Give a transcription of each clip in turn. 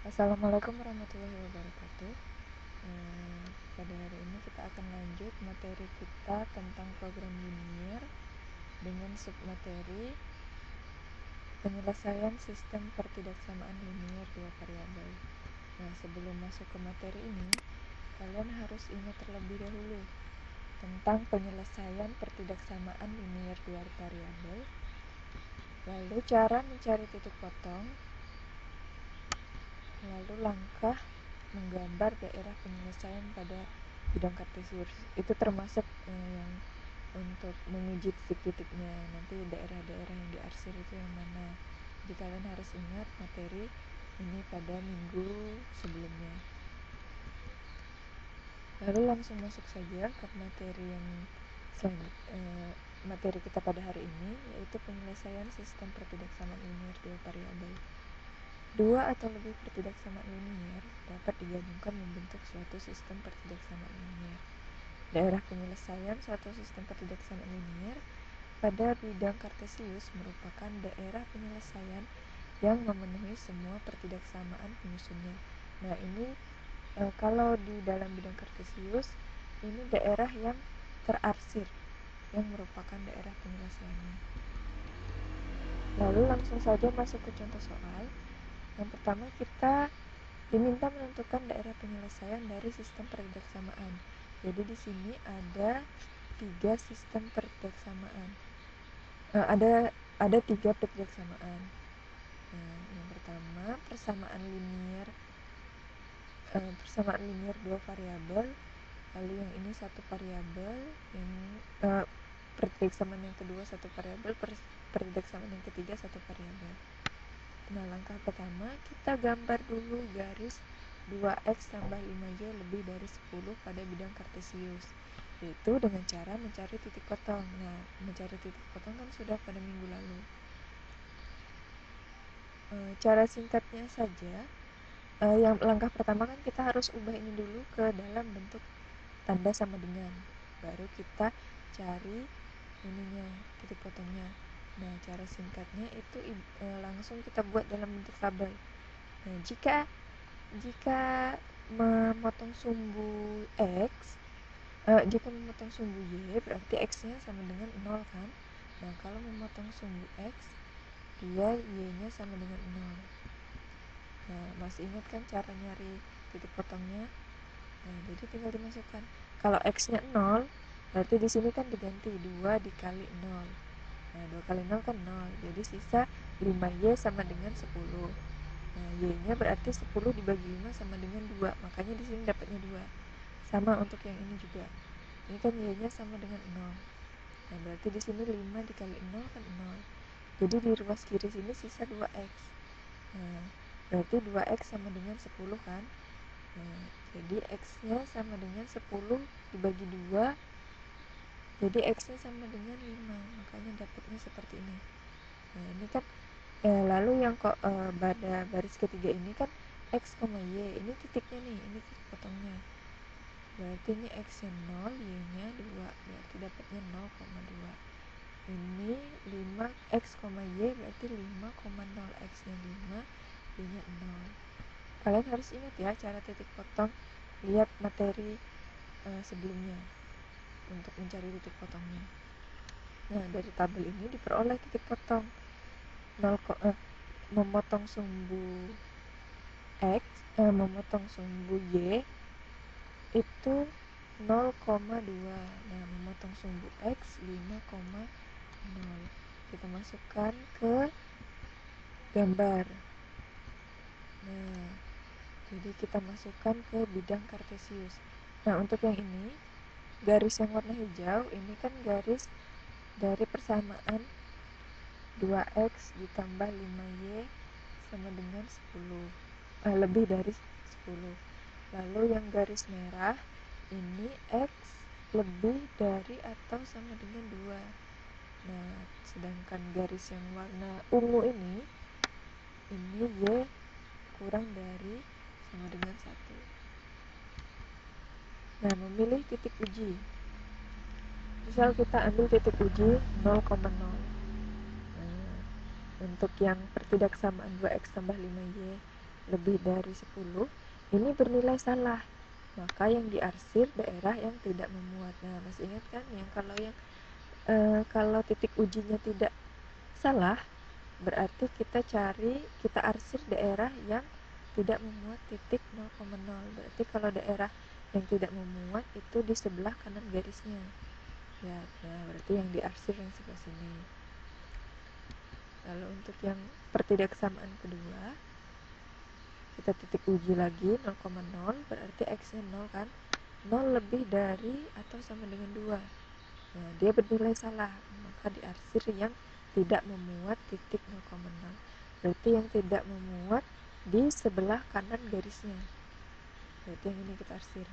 Assalamualaikum warahmatullahi wabarakatuh. Pada hari ini kita akan lanjut materi kita tentang program linear dengan submateri penyelesaian sistem pertidaksamaan linear dua variabel. Nah, sebelum masuk ke materi ini, kalian harus ingat terlebih dahulu tentang penyelesaian pertidaksamaan linear dua variabel, lalu cara mencari titik potong, lalu langkah menggambar daerah penyelesaian pada bidang kartesius. Itu termasuk yang untuk menguji titik-titiknya, nanti daerah-daerah yang diarsir itu yang mana. Jadi kalian harus ingat materi ini pada minggu sebelumnya. Lalu langsung masuk saja ke materi yang materi kita pada hari ini, yaitu penyelesaian sistem pertidaksamaan linear dua variabel. Dua atau lebih pertidaksamaan linear dapat digabungkan membentuk suatu sistem pertidaksamaan linear. Daerah penyelesaian suatu sistem pertidaksamaan linear pada bidang kartesius merupakan daerah penyelesaian yang memenuhi semua pertidaksamaan penyusunnya. Nah, ini kalau di dalam bidang kartesius, ini daerah yang terarsir, yang merupakan daerah penyelesaiannya. Lalu langsung saja masuk ke contoh soal. Yang pertama, kita diminta menentukan daerah penyelesaian dari sistem pertidaksamaan. Jadi di sini ada 3 sistem pertidaksamaan. Ada 3 pertidaksamaan. Yang pertama, persamaan linear dua variabel. Lalu yang ini satu variabel, yang pertidaksamaan yang kedua satu variabel, pertidaksamaan yang ketiga satu variabel. Nah, langkah pertama, kita gambar dulu garis 2x tambah 5y lebih dari 10 pada bidang kartesius, yaitu dengan cara mencari titik potong. Nah, mencari titik potong kan sudah pada minggu lalu. Cara singkatnya saja, yang langkah pertama kan kita harus ubah ini dulu ke dalam bentuk tanda sama dengan, baru kita cari ininya, titik potongnya. Nah, cara singkatnya itu langsung kita buat dalam bentuk tabel. Nah, jika memotong sumbu x, jika memotong sumbu y, berarti x-nya sama dengan 0 kan? Nah, kalau memotong sumbu x, dia y-nya sama dengan 0. Nah, masih ingat kan cara nyari titik potongnya? Nah, jadi tinggal dimasukkan. Kalau x-nya 0, berarti di sini kan diganti 2 dikali 0. Nah, 2 kali 0 kan 0. Jadi sisa 5y sama dengan 10. Nah, y-nya berarti 10 dibagi 5 sama dengan 2. Makanya di sini dapatnya 2. Sama untuk yang ini juga. Ini kan y-nya sama dengan 0. Nah, berarti di sini 5 dikali 0 kan 0. Jadi di ruas kiri sini sisa 2x. Nah, berarti 2x sama dengan 10 kan? Nah, jadi x-nya sama dengan 10 dibagi 2. Jadi x-nya sama dengan 5. Makanya dapatnya seperti ini. Nah, ini kan lalu yang pada baris ketiga ini kan x, y, ini titiknya nih, ini titik potongnya. Berarti ini x-nya 0, y-nya 2, berarti dapatnya 0,2. Ini 5 x, y berarti 5,0, x-nya 5, y-nya 0. Kalian harus ingat ya cara titik potong, lihat materi sebelumnya untuk mencari titik potongnya. Nah, dari tabel ini diperoleh titik potong. Memotong sumbu x, memotong sumbu y itu 0,2. Nah, memotong sumbu x 5,0. Kita masukkan ke gambar. Nah, jadi kita masukkan ke bidang kartesius. Nah, untuk yang ini, garis yang warna hijau ini kan garis dari persamaan 2x ditambah 5y sama dengan 10, lebih dari 10. Lalu yang garis merah ini x lebih dari atau sama dengan 2. Nah, sedangkan garis yang warna ungu ini y kurang dari sama dengan 1. Nah, memilih titik uji. Misal kita ambil titik uji 0,0. Nah, untuk yang pertidaksamaan 2x tambah 5y lebih dari 10 ini bernilai salah, maka yang diarsir daerah yang tidak memuat. Nah, masih ingat kan yang kalau titik ujinya tidak salah, berarti kita arsir daerah yang tidak memuat titik 0,0. Berarti kalau daerah yang tidak memuat itu di sebelah kanan garisnya. Ya, nah berarti yang diarsir yang sebelah sini. Lalu untuk yang pertidaksamaan kedua, kita titik uji lagi 0,0, berarti x-nya 0 kan. 0 lebih dari atau sama dengan 2. Nah, dia bernilai salah, maka diarsir yang tidak memuat titik 0,0. Berarti yang tidak memuat di sebelah kanan garisnya. Berarti yang ini kita arsir.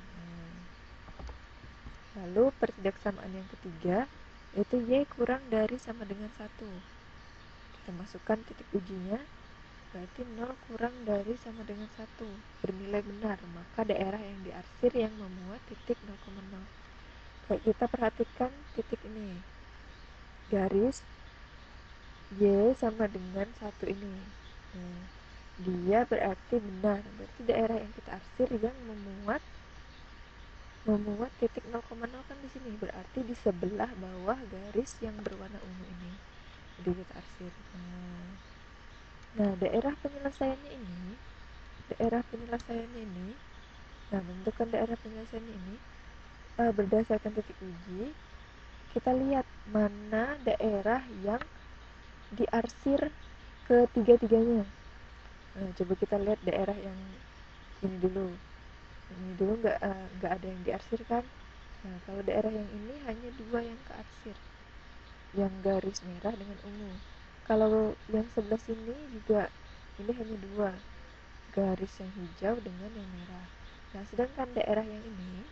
Lalu pertidaksamaan yang ketiga, yaitu y kurang dari sama dengan 1. Kita masukkan titik ujinya, berarti 0 kurang dari sama dengan 1. Bernilai benar, maka daerah yang diarsir yang memuat titik 0,0. Baik, kita perhatikan titik ini. Garis Y sama dengan 1 ini. Nah, dia berarti benar. Berarti daerah yang kita arsir yang memuat titik 0,0 kan di sini. Berarti di sebelah bawah garis yang berwarna ungu ini. Jadi kita arsir. Nah, daerah penyelesaiannya ini, menentukan daerah penyelesaiannya ini berdasarkan titik uji, kita lihat mana daerah yang diarsir ketiga-tiganya. Nah, coba kita lihat daerah yang ini dulu. Ini dulu nggak ada yang diarsir kan. Nah, kalau daerah yang ini hanya 2 yang kearsir, yang garis merah dengan ungu. Kalau yang sebelah sini juga ini hanya 2, garis yang hijau dengan yang merah. Nah, sedangkan daerah yang ini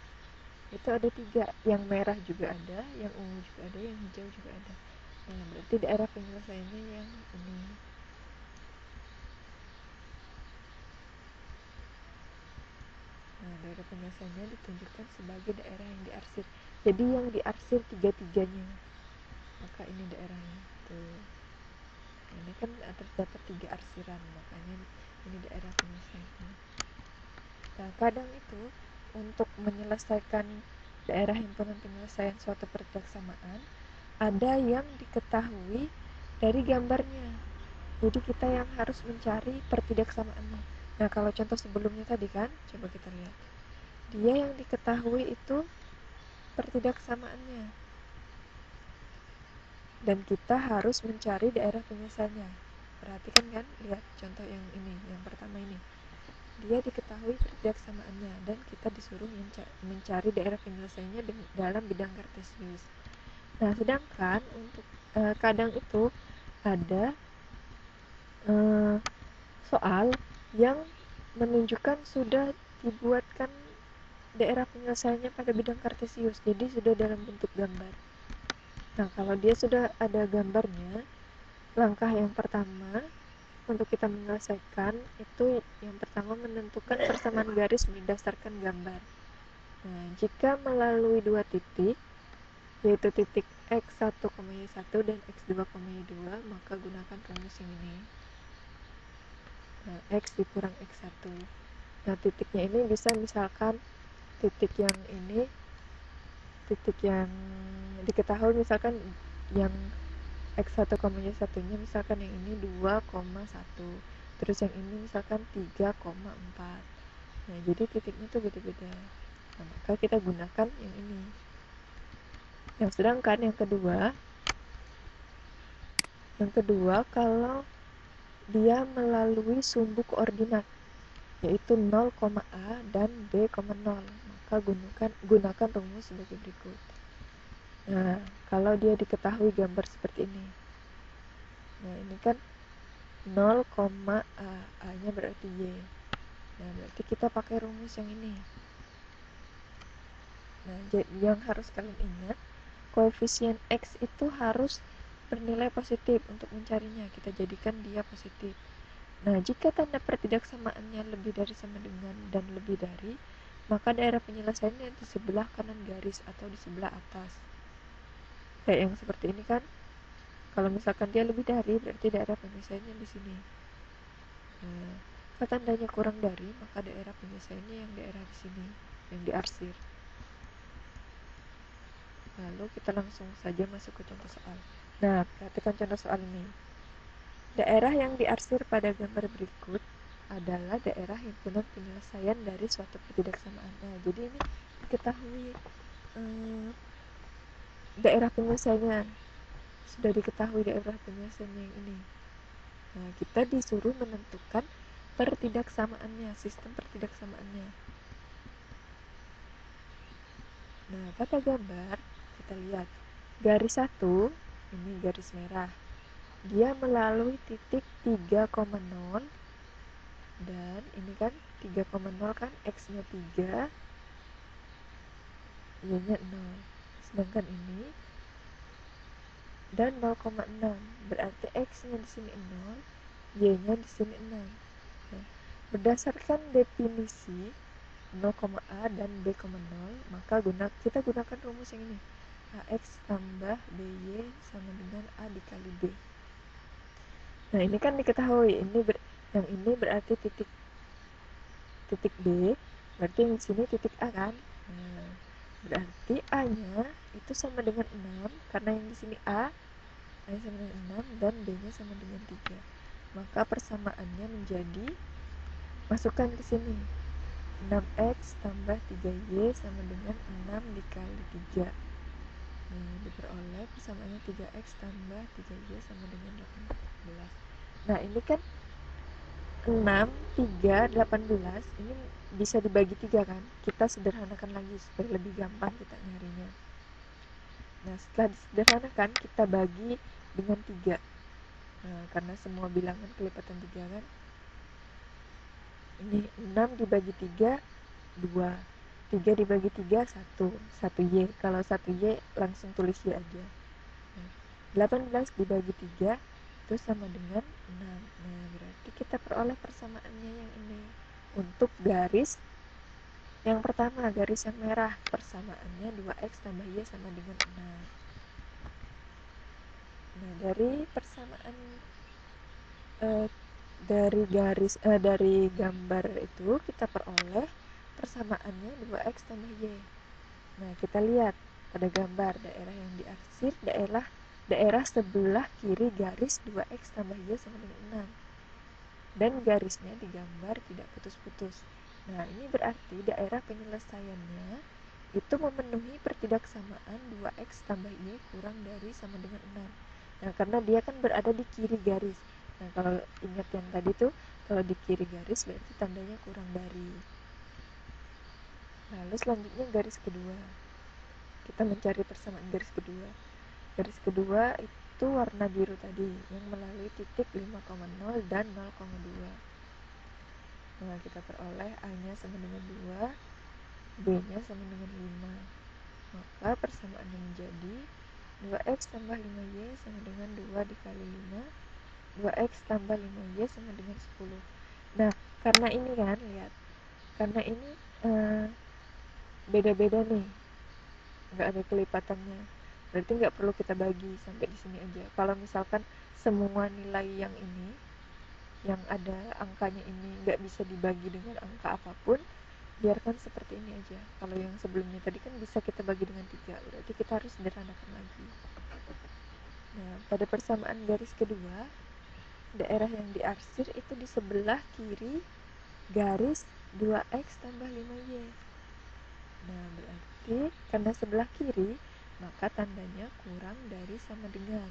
itu ada 3, yang merah juga ada, yang ungu juga ada, yang hijau juga ada. Nah, berarti daerah penyelesaiannya yang ini. Nah, daerah penyelesaiannya ditunjukkan sebagai daerah yang diarsir. Jadi yang diarsir tiga-tiganya. Maka ini daerahnya. Tuh. Nah, ini kan terdapat 3 arsiran, makanya ini daerah penyelesaiannya. Nah, kadang itu untuk menyelesaikan daerah himpunan penyelesaian suatu pertidaksamaan ada yang diketahui dari gambarnya. Jadi kita yang harus mencari pertidaksamaannya. Nah, kalau contoh sebelumnya tadi kan, coba kita lihat. Dia yang diketahui itu pertidaksamaannya. Dan kita harus mencari daerah penyelesaiannya. Perhatikan kan, lihat contoh yang ini, yang pertama ini. Dia diketahui pertidaksamaannya dan kita disuruh mencari daerah penyelesaiannya dalam bidang kartesius. Nah, sedangkan untuk kadang itu ada soal yang menunjukkan sudah dibuatkan daerah penyelesaiannya pada bidang kartesius, jadi sudah dalam bentuk gambar. Nah, kalau dia sudah ada gambarnya, langkah yang pertama untuk kita menyelesaikan itu yang pertama menentukan persamaan garis berdasarkan gambar. Nah, jika melalui 2 titik, yaitu titik x1,y1 dan x2,y2, maka gunakan rumus yang ini. Nah, x dikurang x1. Nah, titiknya ini bisa misalkan titik yang ini, titik yang diketahui misalkan yang x1,y1 nya misalkan yang ini 2,1, terus yang ini misalkan 3,4. Nah, jadi titiknya tuh beda-beda. Nah, maka kita gunakan yang ini. Yang sedangkan yang kedua kalau dia melalui sumbu koordinat yaitu 0,a dan b,0, maka gunakan rumus sebagai berikut. Nah, kalau dia diketahui gambar seperti ini. Nah, ini kan 0,a, a-nya berarti y. Nah, berarti kita pakai rumus yang ini. Nah, yang harus kalian ingat, koefisien x itu harus bernilai positif untuk mencarinya. Kita jadikan dia positif. Nah, jika tanda pertidaksamaannya lebih dari sama dengan dan lebih dari, maka daerah penyelesaiannya di sebelah kanan garis atau di sebelah atas. Kayak yang seperti ini kan. Kalau misalkan dia lebih dari, berarti daerah penyelesaiannya di sini. Nah, Maka tandanya kurang dari, maka daerah penyelesaiannya yang daerah di sini, yang diarsir. Lalu kita langsung saja masuk ke contoh soal. Nah, perhatikan contoh soal ini. Daerah yang diarsir pada gambar berikut adalah daerah himpunan penyelesaian dari suatu ketidaksamaan. Nah, jadi ini diketahui daerah penyelesaiannya. Sudah diketahui daerah penyelesaiannya yang ini. Nah, kita disuruh menentukan pertidaksamaannya, sistem pertidaksamaannya. Nah, pada gambar kita lihat garis 1, ini garis merah. Dia melalui titik 3,0 dan ini kan 3,0 kan X-nya 3, Y-nya 0. Sedangkan ini dan 0,6, berarti X-nya di sini 0, Y-nya di sini 6. Nah, berdasarkan definisi 0,A dan B,0, maka kita gunakan rumus yang ini. AX tambah BY sama dengan A dikali B. Nah, ini kan diketahui, yang ini berarti titik B, berarti yang di sini titik A kan. Nah, berarti A-nya itu sama dengan 6, karena yang di sini A-nya sama dengan 6 dan B-nya sama dengan 3. Maka persamaannya menjadi, masukkan ke sini, 6X tambah 3Y sama dengan 6 dikali 3. Nah, diperoleh persamaannya 3X tambah 3Y sama dengan 18. Nah, ini kan 6, 3, 18 ini bisa dibagi 3 kan. Kita sederhanakan lagi supaya lebih gampang kita nyarinya. Nah, setelah disederhanakan kita bagi dengan 3. Nah, karena semua bilangan kelipatan 3 kan. Ini 6 dibagi 3, 2. 3 dibagi 3, 1. 1Y. Kalau 1Y langsung tulis Y aja. Nah, 18 dibagi 3 itu sama dengan 6. Nah, berarti kita peroleh persamaannya yang ini. Untuk garis yang pertama, garis yang merah, persamaannya 2X tambah Y sama dengan 6. Nah, dari persamaan dari gambar itu kita peroleh persamaannya 2X tambah Y. Nah, kita lihat pada gambar daerah yang diarsir, daerah sebelah kiri garis 2X tambah Y sama dengan 6. Dan garisnya digambar tidak putus-putus. Nah, ini berarti daerah penyelesaiannya itu memenuhi pertidaksamaan 2X tambah Y kurang dari sama dengan 6. Nah, karena dia kan berada di kiri garis. Nah, kalau ingat yang tadi tuh, kalau di kiri garis berarti tandanya kurang dari. Lalu selanjutnya garis kedua. Kita mencari persamaan garis kedua. Garis kedua itu warna biru tadi, yang melalui titik 5,0 dan 0,2. Nah, kita peroleh A-nya sama dengan 2, B-nya sama dengan 5. Maka persamaannya menjadi 2X tambah 5Y sama dengan 2 dikali 5. 2X tambah 5Y sama dengan 10. Nah, karena ini kan, lihat. Karena ini beda-beda nih. Nggak ada kelipatannya. Berarti nggak perlu kita bagi, sampai di sini aja. Kalau misalkan semua nilai yang ini, yang ada angkanya ini nggak bisa dibagi dengan angka apapun, biarkan seperti ini aja. Kalau yang sebelumnya tadi kan bisa kita bagi dengan 3, berarti kita harus sederhanakan lagi. Nah, pada persamaan garis kedua, daerah yang diarsir itu di sebelah kiri garis 2X tambah 5Y. Nah, berarti karena sebelah kiri, maka tandanya kurang dari sama dengan.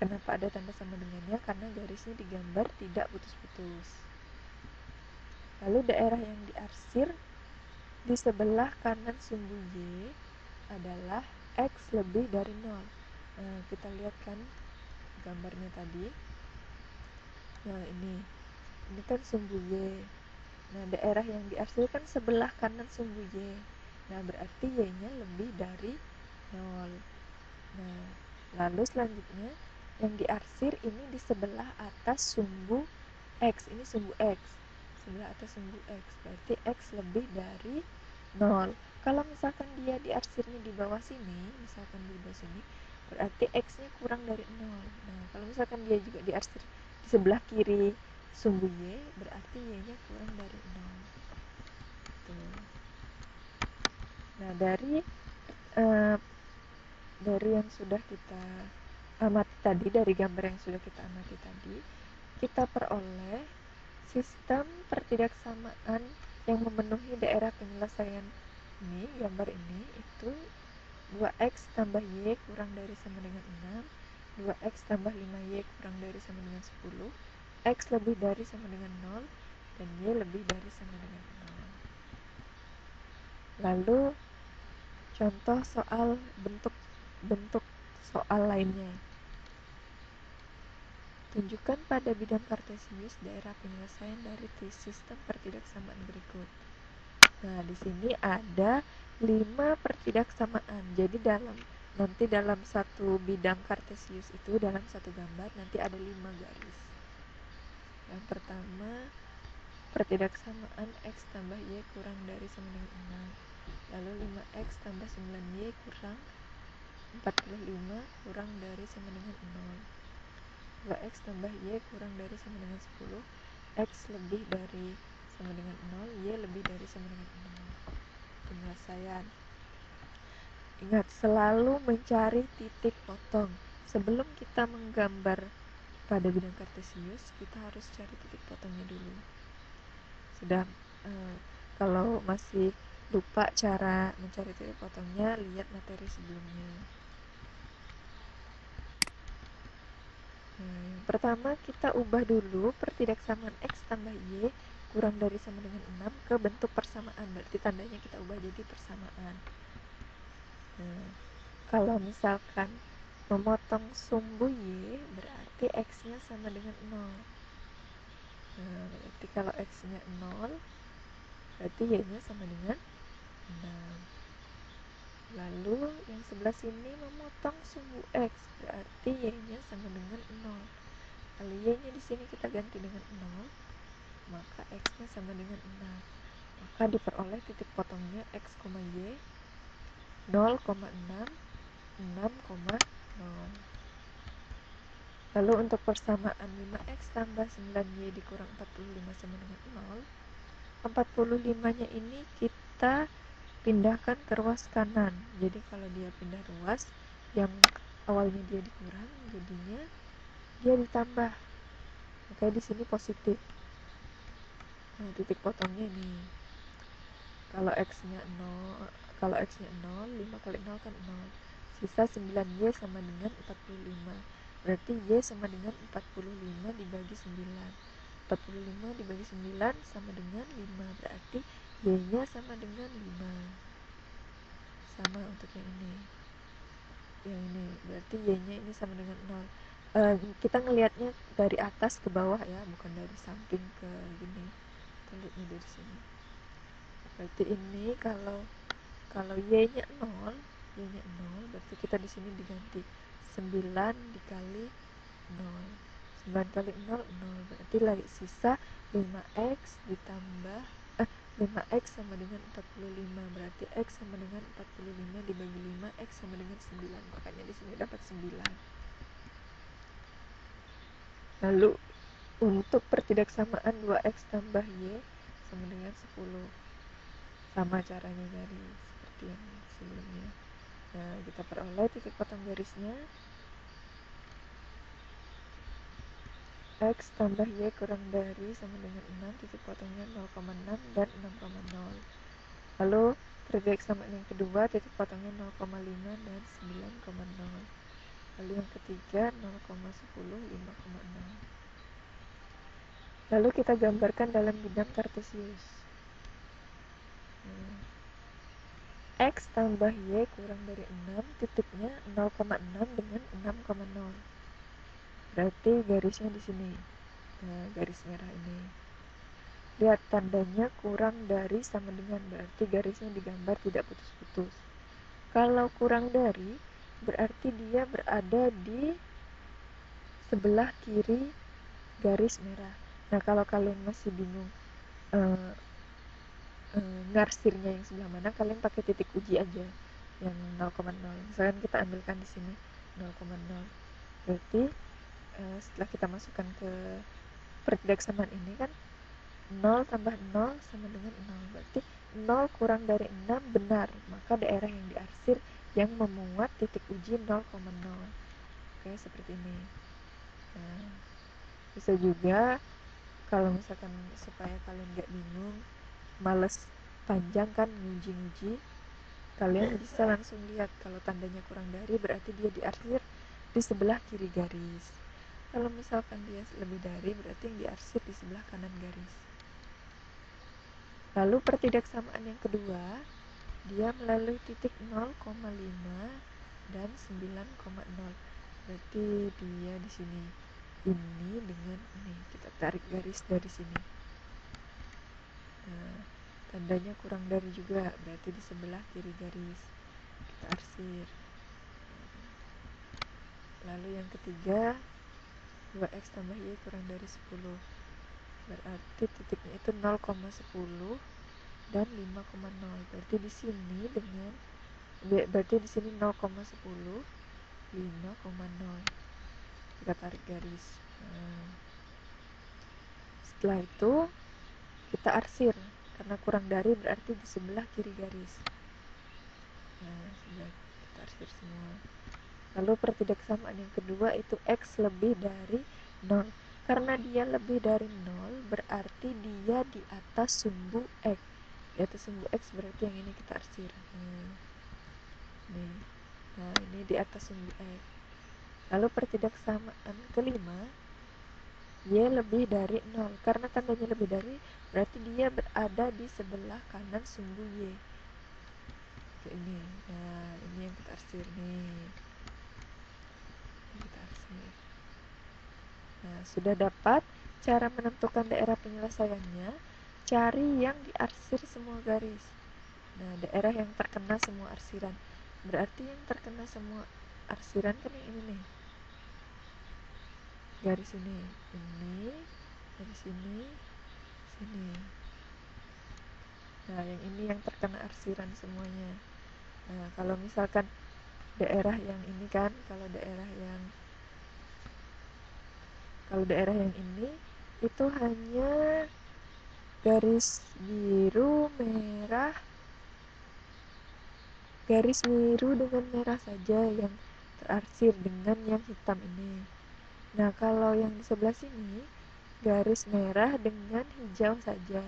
Kenapa ada tanda sama dengannya? Karena garisnya digambar tidak putus-putus. Lalu daerah yang diarsir di sebelah kanan sumbu Y adalah X lebih dari 0. Nah, kita lihat kan gambarnya tadi. Nah, ini kan sumbu Y. Nah, daerah yang diarsir kan sebelah kanan sumbu Y. Nah, berarti Y-nya lebih dari 0. Nah, lalu selanjutnya yang diarsir ini di sebelah atas sumbu X. Ini sumbu X. Sebelah atas sumbu X. Berarti X lebih dari 0. Kalau misalkan dia diarsirnya di bawah sini, berarti X-nya kurang dari 0. Nah, kalau misalkan dia juga diarsir di sebelah kiri sumbu Y, berarti Y-nya kurang dari 0. Tuh. Nah, dari yang sudah kita amati tadi, dari gambar yang sudah kita amati tadi, kita peroleh sistem pertidaksamaan yang memenuhi daerah penyelesaian ini, gambar ini, itu 2x tambah Y kurang dari sama dengan 6, 2x tambah 5Y kurang dari sama dengan 10, X lebih dari sama dengan 0, dan Y lebih dari sama dengan 0. Lalu contoh soal bentuk soal lainnya. Tunjukkan pada bidang kartesius daerah penyelesaian dari sistem pertidaksamaan berikut. Nah, di sini ada 5 pertidaksamaan. Jadi nanti dalam satu bidang kartesius itu, dalam satu gambar nanti ada 5 garis. Yang pertama, pertidaksamaan X tambah Y kurang dari sama dengan 6. Lalu 5X tambah 9Y kurang 45 kurang dari sama dengan 0. 2X tambah Y kurang dari sama dengan 10. X lebih dari sama dengan 0, Y lebih dari sama dengan 0. Penyelesaian. Ingat, selalu mencari titik potong. Sebelum kita menggambar pada bidang kartesius, kita harus cari titik potongnya dulu. Sudah, kalau masih lupa cara mencari titik potongnya, lihat materi sebelumnya. Nah, yang pertama kita ubah dulu pertidaksamaan X tambah Y kurang dari sama dengan 6 ke bentuk persamaan. Berarti tandanya kita ubah jadi persamaan. Nah, kalau misalkan memotong sumbu Y, berarti X-nya sama dengan 0. Nah, berarti kalau X-nya 0, berarti Y-nya sama dengan 6. Lalu yang sebelah sini memotong sumbu X, berarti Y-nya sama dengan 0. Kalau Y-nya di sini kita ganti dengan 0, maka X-nya sama dengan 6. Maka diperoleh titik potongnya X, Y 0,6, 6,0. Lalu untuk persamaan 5X tambah 9Y dikurang 45 sama dengan 0, 45-nya ini kita pindahkan ke ruas kanan. Jadi kalau dia pindah ruas, yang awalnya dia dikurang, jadinya dia ditambah. Makanya di sini positif. Nah, titik potongnya ini. Kalau X-nya 0, 5 kali 0 kan 0. Sisa 9Y sama dengan 45. Berarti Y sama dengan 45 dibagi 9. 45 dibagi 9 sama dengan 5. Berarti Y-nya sama dengan 5. Sama untuk yang ini. Yang ini berarti Y-nya ini sama dengan 0. Kita ngelihatnya dari atas ke bawah ya, bukan dari samping ke gini. Kita lihatnya dari sini. Berarti ini kalau Y-nya 0, berarti kita di sini diganti 9 dikali 0. 9 kali 0, 0. Berarti lagi sisa 5X ditambah 5X sama dengan 45. Berarti X sama dengan 45 dibagi 5, X sama dengan 9. Makanya di sini dapat 9. Lalu untuk pertidaksamaan 2X tambah Y sama dengan 10. Sama caranya dari seperti yang sebelumnya. Nah, kita peroleh titik potong garisnya. X tambah Y kurang dari sama dengan 6, titik potongnya 0,6 dan 6,0. Lalu pertidaksamaan yang kedua, titik potongnya 0,5 dan 9,0. Lalu yang ketiga 0,10, 5,0. Lalu kita gambarkan dalam bidang kartesius. X tambah Y kurang dari 6, titiknya 0,6 dengan 6,0. Berarti garisnya di sini. Nah, garis merah ini. Lihat tandanya kurang dari sama dengan, berarti garisnya digambar tidak putus-putus. Kalau kurang dari, berarti dia berada di sebelah kiri garis merah. Nah, kalau kalian masih bingung ngarsirnya yang sebelah mana, kalian pakai titik uji aja yang 0,0. Misalkan kita ambilkan di sini 0,0. Berarti setelah kita masukkan ke pertidaksamaan ini kan 0 tambah 0 sama dengan 0, berarti 0 kurang dari 6 benar, maka daerah yang diarsir yang memuat titik uji 0,0. Oke, seperti ini. Nah, bisa juga kalau misalkan supaya kalian gak bingung, males panjang kan nguji-nguji, kalian bisa langsung lihat kalau tandanya kurang dari berarti dia diarsir di sebelah kiri garis. Kalau misalkan dia lebih dari berarti yang diarsir di sebelah kanan garis. Lalu pertidaksamaan yang kedua, dia melalui titik 0,5 dan 9,0. Berarti dia di sini. Ini dengan ini, kita tarik garis dari sini. Nah, tandanya kurang dari juga, berarti di sebelah kiri garis. Kita arsir. Lalu yang ketiga, 2x tambah y kurang dari 10. Berarti titiknya itu 0,10 dan 5,0. Berarti di sini dengan berarti di sini 0,10, 5,0. Kita tarik garis. Nah, setelah itu kita arsir karena kurang dari berarti di sebelah kiri garis. Nah, sudah kita arsir semua. Lalu pertidaksamaan yang kedua itu x lebih dari 0. Karena dia lebih dari 0 berarti dia di atas sumbu x. Di atas sumbu x berarti yang ini kita arsir. Nih. Nah, ini di atas sumbu x. Lalu pertidaksamaan kelima, y lebih dari 0. Karena tandanya lebih dari berarti dia berada di sebelah kanan sumbu y. Kayak ini. Nah, ini yang kita arsir nih. Kita arsir. Nah, sudah dapat cara menentukan daerah penyelesaiannya. Cari yang diarsir semua garis. Nah, daerah yang terkena semua arsiran. Berarti yang terkena semua arsiran kan yang ini nih. Garis ini, garis ini, sini. Nah, yang ini yang terkena arsiran semuanya. Nah, kalau misalkan daerah yang ini kan, kalau daerah yang ini itu hanya garis biru, merah, garis biru dengan merah saja yang terarsir dengan yang hitam ini. Nah, kalau yang di sebelah sini garis merah dengan hijau saja.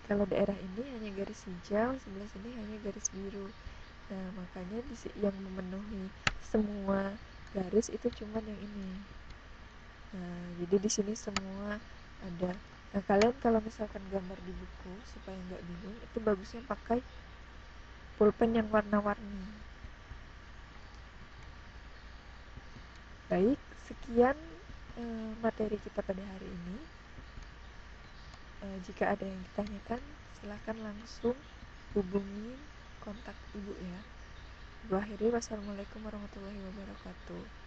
Kalau daerah ini hanya garis hijau, sebelah sini hanya garis biru. Nah, makanya yang memenuhi semua garis itu cuma yang ini. Nah, jadi di sini semua ada. Nah, kalian kalau misalkan gambar di buku supaya nggak bingung, itu bagusnya pakai pulpen yang warna-warni. Baik, sekian materi kita pada hari ini. Jika ada yang ditanyakan, silakan langsung hubungi kontak ibu ya. Gua akhiri, wassalamualaikum warahmatullahi wabarakatuh.